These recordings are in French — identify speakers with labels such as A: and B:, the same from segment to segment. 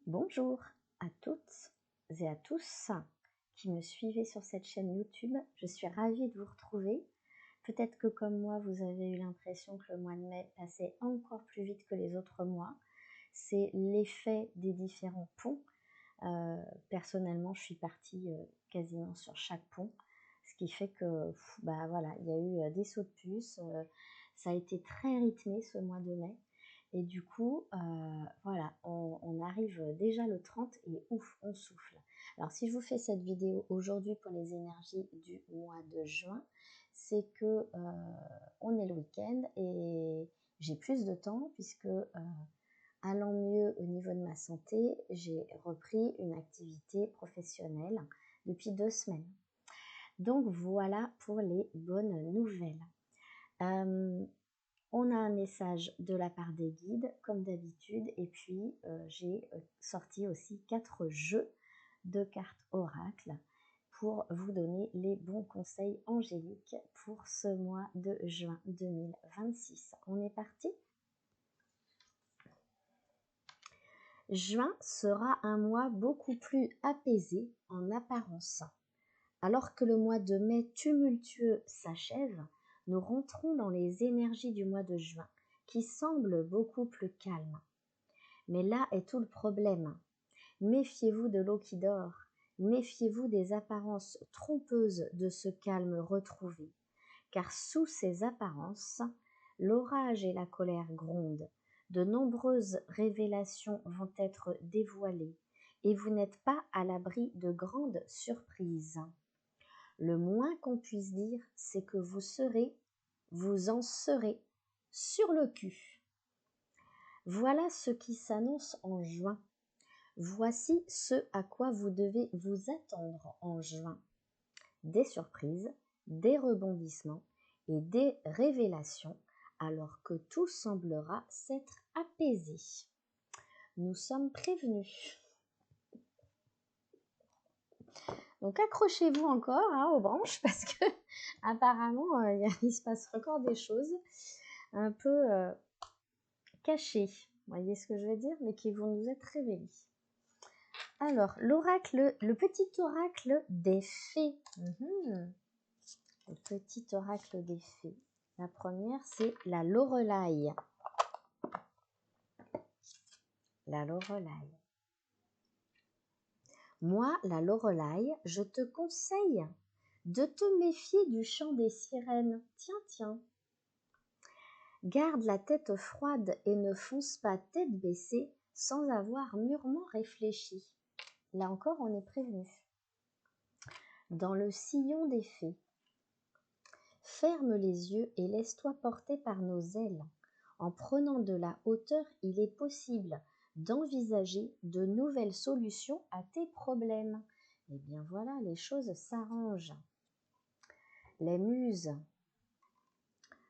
A: Bonjour à toutes et à tous qui me suivez sur cette chaîne YouTube. Je suis ravie de vous retrouver. Peut-être que comme moi, vous avez eu l'impression que le mois de mai passait encore plus vite que les autres mois. C'est l'effet des différents ponts. Personnellement, je suis partie quasiment sur chaque pont, ce qui fait que voilà, il y a eu des sauts de puce. Ça a été très rythmé ce mois de mai. Et du coup, voilà, on arrive déjà le 30 et ouf, on souffle. Alors si je vous fais cette vidéo aujourd'hui pour les énergies du mois de juin, c'est que on est le week-end et j'ai plus de temps puisque allant mieux au niveau de ma santé, j'ai repris une activité professionnelle depuis 2 semaines. Donc voilà pour les bonnes nouvelles. On a un message de la part des guides, comme d'habitude, et puis j'ai sorti aussi 4 jeux de cartes oracle pour vous donner les bons conseils angéliques pour ce mois de juin 2026. On est parti? Juin sera un mois beaucoup plus apaisé en apparence. Alors que le mois de mai tumultueux s'achève, nous rentrons dans les énergies du mois de juin, qui semblent beaucoup plus calmes. Mais là est tout le problème. Méfiez-vous de l'eau qui dort, méfiez-vous des apparences trompeuses de ce calme retrouvé, car sous ces apparences, l'orage et la colère grondent. De nombreuses révélations vont être dévoilées, et vous n'êtes pas à l'abri de grandes surprises. Le moins qu'on puisse dire, c'est que vous en serez sur le cul. Voilà ce qui s'annonce en juin. Voici ce à quoi vous devez vous attendre en juin. Des surprises, des rebondissements et des révélations, alors que tout semblera s'être apaisé. Nous sommes prévenus. Donc accrochez-vous encore aux branches parce que apparemment il se passe encore des choses un peu cachées, vous voyez ce que je veux dire, mais qui vont nous être révélées. Alors l'oracle, le petit oracle des fées. Le petit oracle des fées. La première c'est la Lorelai. La Lorelai. Moi, la Lorelai, je te conseille de te méfier du chant des sirènes. Tiens, tiens. Garde la tête froide et ne fonce pas tête baissée sans avoir mûrement réfléchi. Là encore, on est prévenu. Dans le sillon des fées, ferme les yeux et laisse-toi porter par nos ailes. En prenant de la hauteur, il est possible d'envisager de nouvelles solutions à tes problèmes. Eh bien voilà, les choses s'arrangent. Les muses.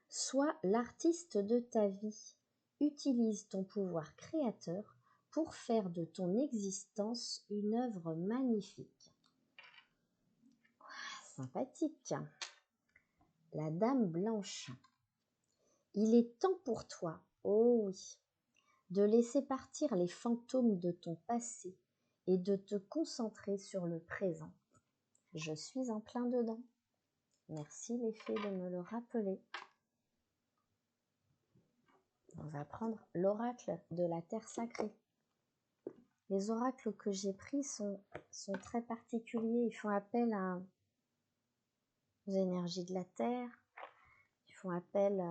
A: Sois l'artiste de ta vie. Utilise ton pouvoir créateur pour faire de ton existence une œuvre magnifique. Sympathique. La Dame Blanche. Il est temps pour toi, oh oui, de laisser partir les fantômes de ton passé et de te concentrer sur le présent. Je suis en plein dedans. Merci les fées de me le rappeler. On va prendre l'oracle de la terre sacrée. Les oracles que j'ai pris sont très particuliers. Ils font appel aux énergies de la terre. Ils font appel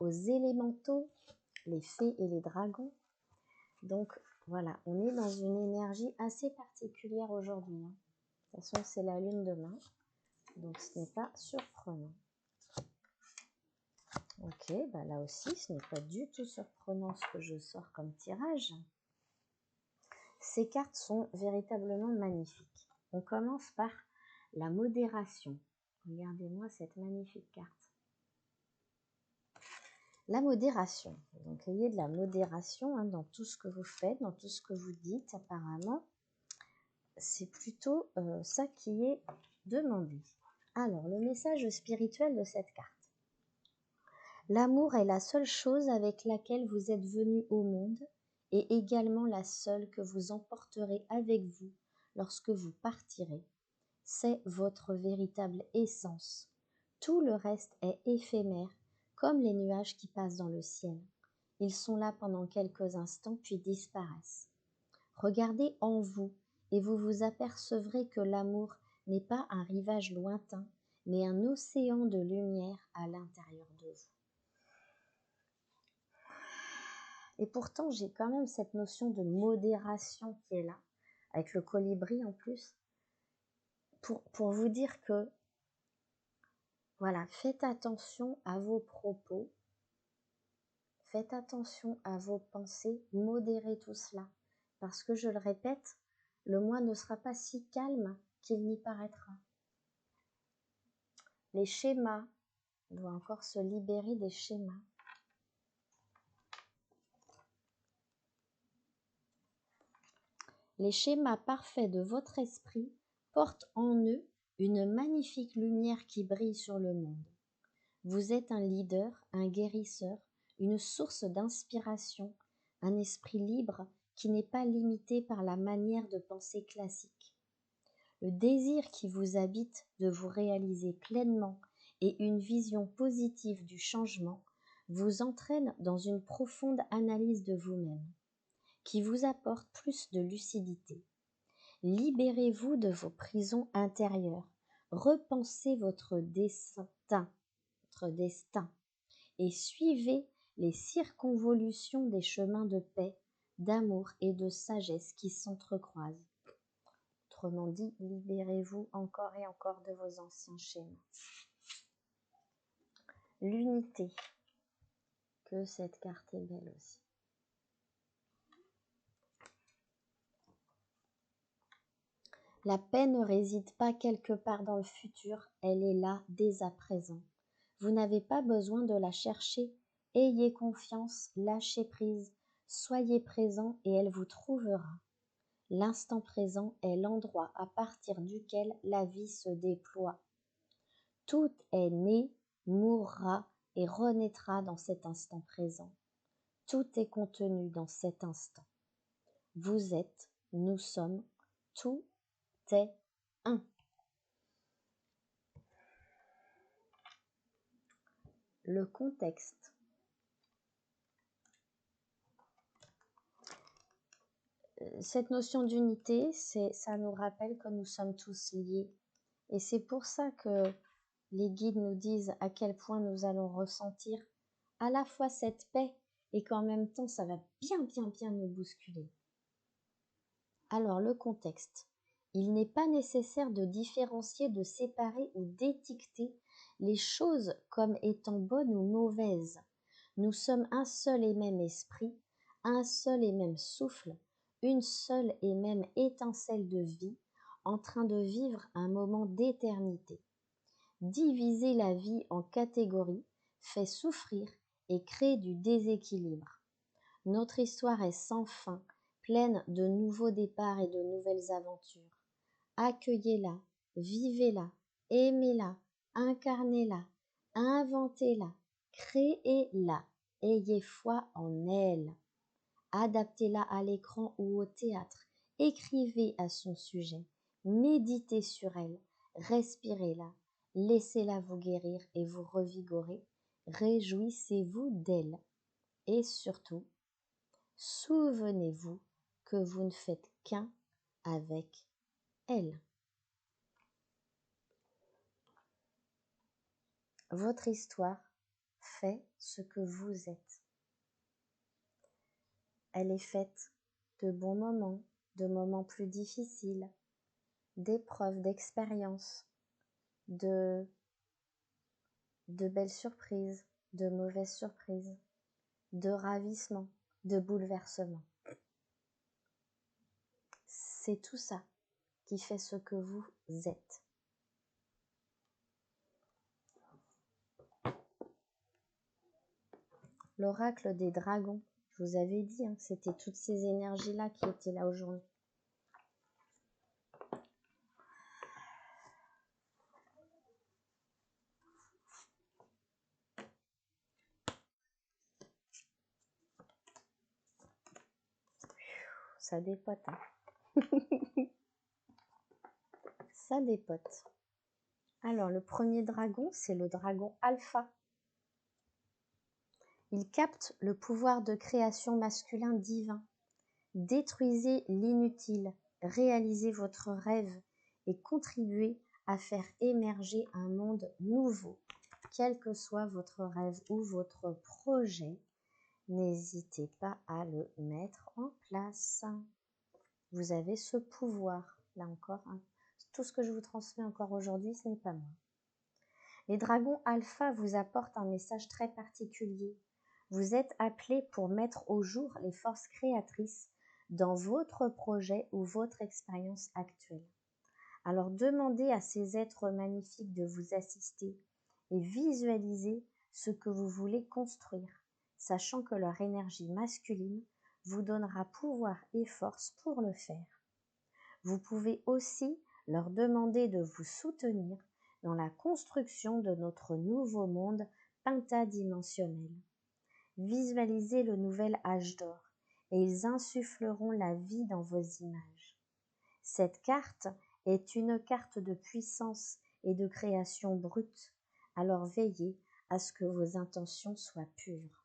A: aux élémentaux, les fées et les dragons. Donc voilà, on est dans une énergie assez particulière aujourd'hui. De toute façon, c'est la lune demain. Donc ce n'est pas surprenant. Ok, là aussi, ce n'est pas du tout surprenant ce que je sors comme tirage. Ces cartes sont véritablement magnifiques. On commence par la modération. Regardez-moi cette magnifique carte. La modération. Donc ayez de la modération dans tout ce que vous faites, dans tout ce que vous dites apparemment. C'est plutôt ça qui est demandé. Alors, le message spirituel de cette carte. L'amour est la seule chose avec laquelle vous êtes venu au monde et également la seule que vous emporterez avec vous lorsque vous partirez. C'est votre véritable essence. Tout le reste est éphémère, comme les nuages qui passent dans le ciel. Ils sont là pendant quelques instants puis disparaissent. Regardez en vous et vous vous apercevrez que l'amour n'est pas un rivage lointain, mais un océan de lumière à l'intérieur de vous. Et pourtant, j'ai quand même cette notion de modération qui est là, avec le colibri en plus, pour vous dire que, voilà, faites attention à vos propos, faites attention à vos pensées, modérez tout cela. Parce que, je le répète, le mois ne sera pas si calme qu'il n'y paraîtra. Les schémas, on doit encore se libérer des schémas. Les schémas parfaits de votre esprit portent en eux une magnifique lumière qui brille sur le monde. Vous êtes un leader, un guérisseur, une source d'inspiration, un esprit libre qui n'est pas limité par la manière de penser classique. Le désir qui vous habite de vous réaliser pleinement et une vision positive du changement vous entraîne dans une profonde analyse de vous-même, qui vous apporte plus de lucidité. Libérez-vous de vos prisons intérieures, repensez votre destin, et suivez les circonvolutions des chemins de paix, d'amour et de sagesse qui s'entrecroisent. Autrement dit, libérez-vous encore et encore de vos anciens schémas. L'unité, que cette carte est belle aussi. La paix ne réside pas quelque part dans le futur, elle est là dès à présent. Vous n'avez pas besoin de la chercher, ayez confiance, lâchez prise, soyez présent et elle vous trouvera. L'instant présent est l'endroit à partir duquel la vie se déploie. Tout est né, mourra et renaîtra dans cet instant présent. Tout est contenu dans cet instant. Vous êtes, nous sommes, tout est un. Le contexte. Cette notion d'unité, ça nous rappelle que nous sommes tous liés. Et c'est pour ça que les guides nous disent à quel point nous allons ressentir à la fois cette paix et qu'en même temps, ça va bien nous bousculer. Alors, le contexte. Il n'est pas nécessaire de différencier, de séparer ou d'étiqueter les choses comme étant bonnes ou mauvaises. Nous sommes un seul et même esprit, un seul et même souffle, une seule et même étincelle de vie, en train de vivre un moment d'éternité. Diviser la vie en catégories fait souffrir et crée du déséquilibre. Notre histoire est sans fin, pleine de nouveaux départs et de nouvelles aventures. Accueillez-la, vivez-la, aimez-la, incarnez-la, inventez-la, créez-la, ayez foi en elle. Adaptez-la à l'écran ou au théâtre, écrivez à son sujet, méditez sur elle, respirez-la, laissez-la vous guérir et vous revigorer, réjouissez-vous d'elle. Et surtout, souvenez-vous que vous ne faites qu'un avec elle. Votre histoire fait ce que vous êtes. Elle est faite de bons moments, de moments plus difficiles, d'épreuves, d'expériences, de belles surprises, de mauvaises surprises, de ravissements, de bouleversements. C'est tout ça qui fait ce que vous êtes. L'oracle des dragons, je vous avais dit, c'était toutes ces énergies-là qui étaient là aujourd'hui. ça dépote. Hein. Ça dépote. Alors, le premier dragon, c'est le dragon alpha. Il capte le pouvoir de création masculin divin. Détruisez l'inutile, réalisez votre rêve et contribuez à faire émerger un monde nouveau. Quel que soit votre rêve ou votre projet, n'hésitez pas à le mettre en place. Vous avez ce pouvoir, là encore. Hein. Tout ce que je vous transmets encore aujourd'hui, ce n'est pas moi. Les dragons alpha vous apportent un message très particulier. Vous êtes appelés pour mettre au jour les forces créatrices dans votre projet ou votre expérience actuelle. Alors demandez à ces êtres magnifiques de vous assister et visualisez ce que vous voulez construire, sachant que leur énergie masculine vous donnera pouvoir et force pour le faire. Vous pouvez aussi leur demander de vous soutenir dans la construction de notre nouveau monde pentadimensionnel. Visualisez le nouvel âge d'or et ils insuffleront la vie dans vos images. Cette carte est une carte de puissance et de création brute, alors veillez à ce que vos intentions soient pures.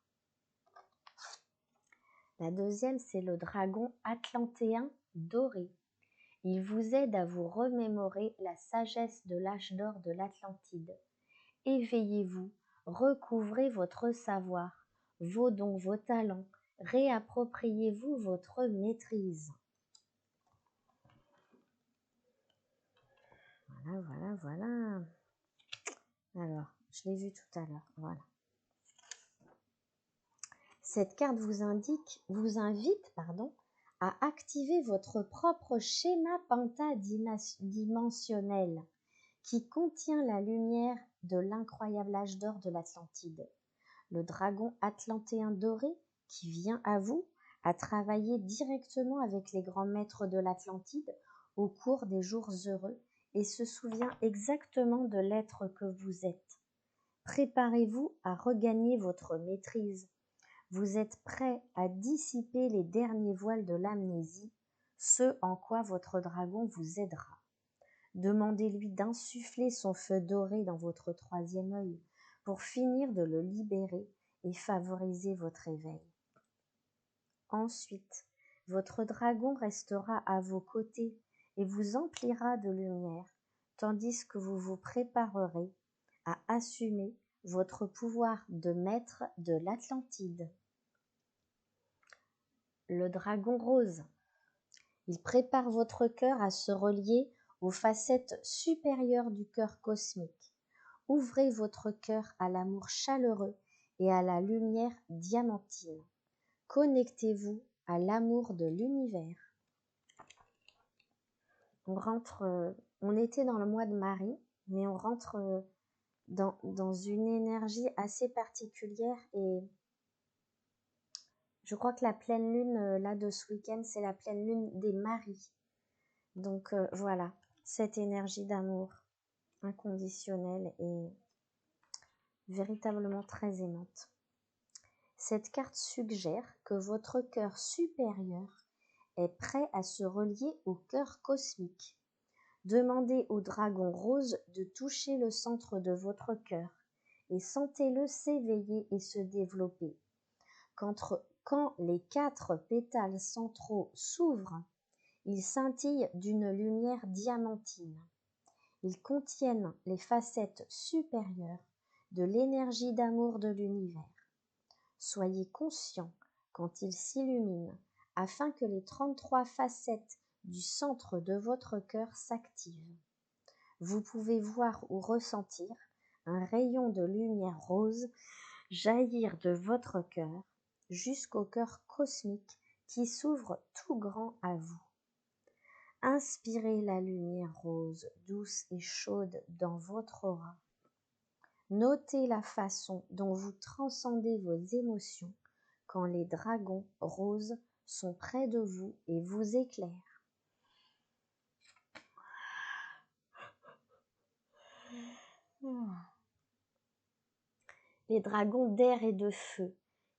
A: La deuxième, c'est le dragon atlantéen doré. Il vous aide à vous remémorer la sagesse de l'âge d'or de l'Atlantide. Éveillez-vous, recouvrez votre savoir, vos dons, vos talents, réappropriez-vous votre maîtrise. Voilà. Alors, je l'ai vu tout à l'heure, voilà. Cette carte vous invite, à activer votre propre schéma pentadimensionnel qui contient la lumière de l'incroyable âge d'or de l'Atlantide. Le dragon atlantéen doré qui vient à vous a travaillé directement avec les grands maîtres de l'Atlantide au cours des jours heureux et se souvient exactement de l'être que vous êtes. Préparez-vous à regagner votre maîtrise. Vous êtes prêt à dissiper les derniers voiles de l'amnésie, ce en quoi votre dragon vous aidera. Demandez-lui d'insuffler son feu doré dans votre troisième œil pour finir de le libérer et favoriser votre éveil. Ensuite, votre dragon restera à vos côtés et vous emplira de lumière, tandis que vous vous préparerez à assumer votre pouvoir de maître de l'Atlantide. Le dragon rose. Il prépare votre cœur à se relier aux facettes supérieures du cœur cosmique. Ouvrez votre cœur à l'amour chaleureux et à la lumière diamantine. Connectez-vous à l'amour de l'univers. On était dans le mois de Marie, mais on rentre dans une énergie assez particulière et je crois que la pleine lune là de ce week-end, c'est la pleine lune des maris. Donc voilà, cette énergie d'amour inconditionnelle est véritablement très aimante. Cette carte suggère que votre cœur supérieur est prêt à se relier au cœur cosmique. Demandez au dragon rose de toucher le centre de votre cœur et sentez-le s'éveiller et se développer. Quand les 4 pétales centraux s'ouvrent, ils scintillent d'une lumière diamantine. Ils contiennent les facettes supérieures de l'énergie d'amour de l'univers. Soyez conscient quand ils s'illuminent afin que les 33 facettes du centre de votre cœur s'activent. Vous pouvez voir ou ressentir un rayon de lumière rose jaillir de votre cœur jusqu'au cœur cosmique qui s'ouvre tout grand à vous. Inspirez la lumière rose, douce et chaude dans votre aura. Notez la façon dont vous transcendez vos émotions quand les dragons roses sont près de vous et vous éclairent. Les dragons d'air et de feu.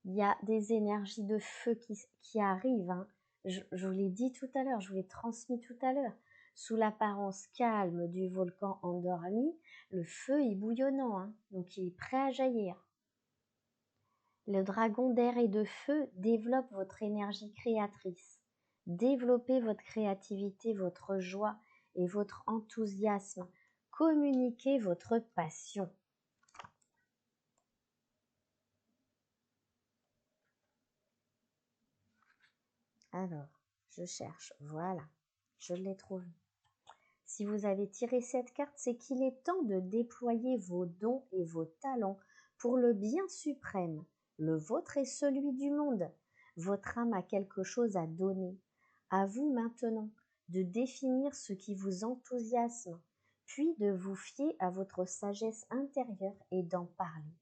A: Il y a des énergies de feu qui arrivent. Je vous l'ai dit tout à l'heure, je vous l'ai transmis tout à l'heure. Sous l'apparence calme du volcan endormi, le feu est bouillonnant, hein, donc il est prêt à jaillir. Le dragon d'air et de feu développe votre énergie créatrice. Développez votre créativité, votre joie et votre enthousiasme. Communiquez votre passion. Alors, je cherche. Voilà, je l'ai trouvé. Si vous avez tiré cette carte, c'est qu'il est temps de déployer vos dons et vos talents pour le bien suprême. Le vôtre est celui du monde. Votre âme a quelque chose à donner. À vous maintenant de définir ce qui vous enthousiasme, puis de vous fier à votre sagesse intérieure et d'en parler.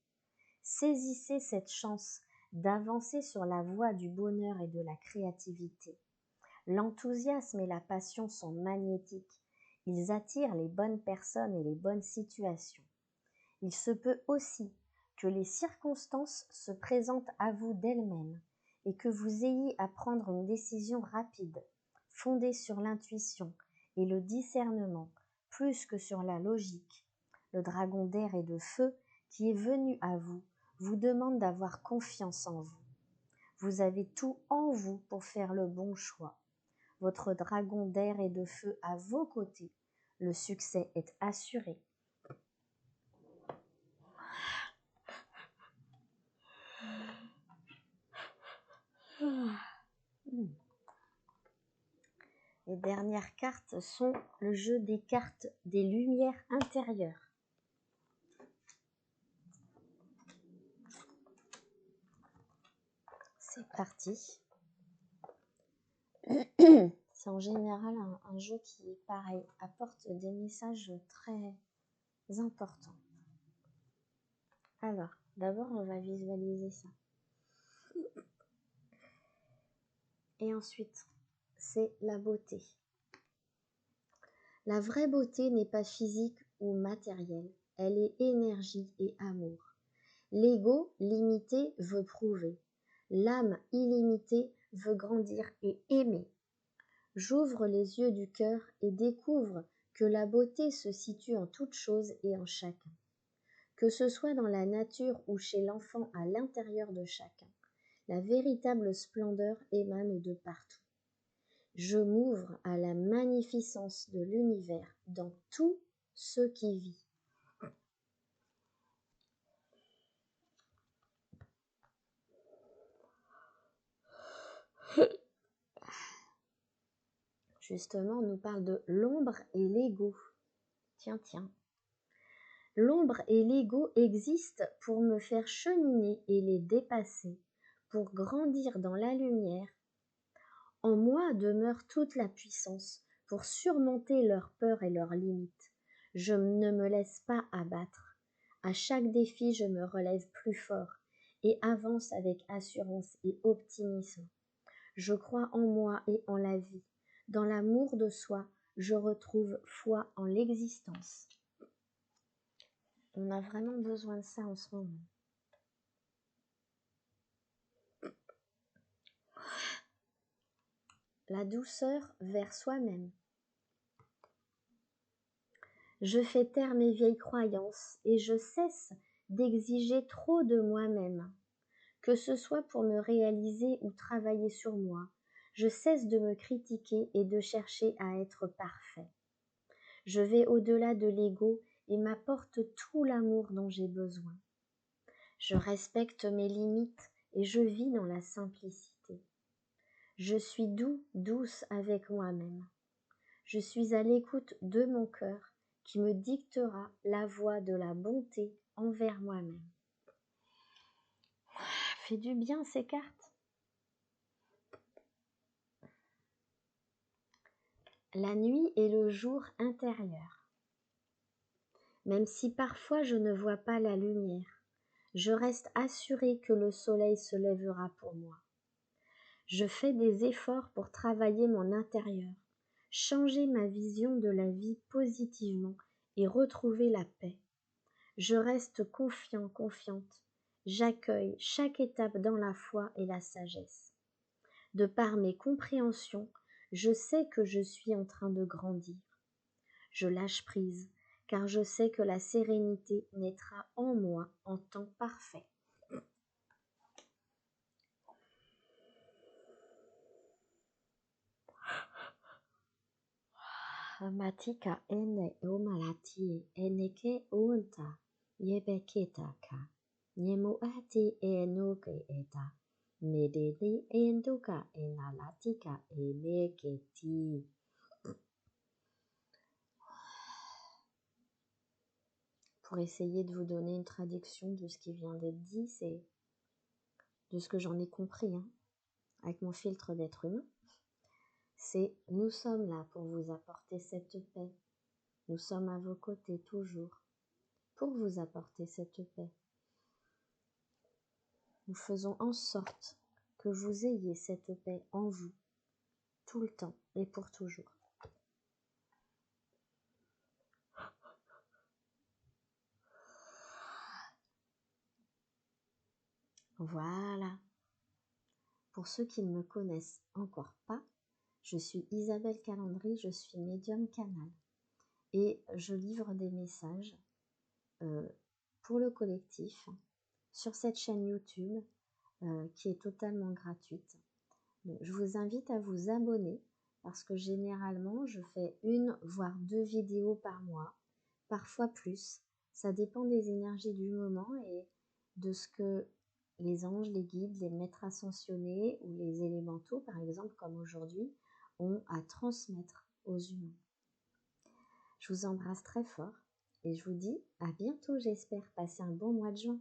A: Saisissez cette chance d'avancer sur la voie du bonheur et de la créativité. L'enthousiasme et la passion sont magnétiques. Ils attirent les bonnes personnes et les bonnes situations. Il se peut aussi que les circonstances se présentent à vous d'elles-mêmes et que vous ayez à prendre une décision rapide, fondée sur l'intuition et le discernement, plus que sur la logique. Le dragon d'air et de feu qui est venu à vous demande d'avoir confiance en vous. Vous avez tout en vous pour faire le bon choix. Votre dragon d'air et de feu à vos côtés. Le succès est assuré. Les dernières cartes sont le jeu des cartes des lumières intérieures. C'est parti. C'est en général un jeu qui, pareil, apporte des messages très importants. Alors, d'abord, on va visualiser ça. Et ensuite, c'est la beauté. La vraie beauté n'est pas physique ou matérielle, elle est énergie et amour. L'ego limité veut prouver, l'âme illimitée veut grandir et aimer. J'ouvre les yeux du cœur et découvre que la beauté se situe en toute chose et en chacun. Que ce soit dans la nature ou chez l'enfant à l'intérieur de chacun, la véritable splendeur émane de partout. Je m'ouvre à la magnificence de l'univers dans tout ce qui vit. Justement, on nous parle de l'ombre et l'ego. Tiens. L'ombre et l'ego existent pour me faire cheminer et les dépasser, pour grandir dans la lumière. En moi demeure toute la puissance pour surmonter leurs peurs et leurs limites. Je ne me laisse pas abattre. À chaque défi, je me relève plus fort et avance avec assurance et optimisme. Je crois en moi et en la vie. Dans l'amour de soi, je retrouve foi en l'existence. On a vraiment besoin de ça en ce moment. La douceur vers soi-même. Je fais taire mes vieilles croyances et je cesse d'exiger trop de moi-même. Que ce soit pour me réaliser ou travailler sur moi, je cesse de me critiquer et de chercher à être parfait. Je vais au-delà de l'ego et m'apporte tout l'amour dont j'ai besoin. Je respecte mes limites et je vis dans la simplicité. Je suis douce avec moi-même. Je suis à l'écoute de mon cœur qui me dictera la voie de la bonté envers moi-même. Fait du bien ces cartes. La nuit et le jour intérieur. Même si parfois je ne vois pas la lumière, je reste assurée que le soleil se lèvera pour moi. Je fais des efforts pour travailler mon intérieur, changer ma vision de la vie positivement et retrouver la paix. Je reste confiante. J'accueille chaque étape dans la foi et la sagesse. De par mes compréhensions, je sais que je suis en train de grandir. Je lâche prise, car je sais que la sérénité naîtra en moi en temps parfait. Matika ene omalati eneke unta yebeketaka nyemuati enoke eta medeni enduka enalatika eneketi. Pour essayer de vous donner une traduction de ce qui vient d'être dit, c'est de ce que j'en ai compris, avec mon filtre d'être humain. C'est nous sommes là pour vous apporter cette paix. Nous sommes à vos côtés toujours pour vous apporter cette paix. Nous faisons en sorte que vous ayez cette paix en vous, tout le temps et pour toujours. Voilà. Pour ceux qui ne me connaissent encore pas, je suis Isabelle Calandry, je suis médium canal et je livre des messages pour le collectif sur cette chaîne YouTube qui est totalement gratuite. Donc, je vous invite à vous abonner parce que généralement je fais 1 voire 2 vidéos par mois, parfois plus. Ça dépend des énergies du moment et de ce que les anges, les guides, les maîtres ascensionnés ou les élémentaux, par exemple comme aujourd'hui, ont à transmettre aux humains. Je vous embrasse très fort et je vous dis à bientôt, j'espère. Passer un bon mois de juin.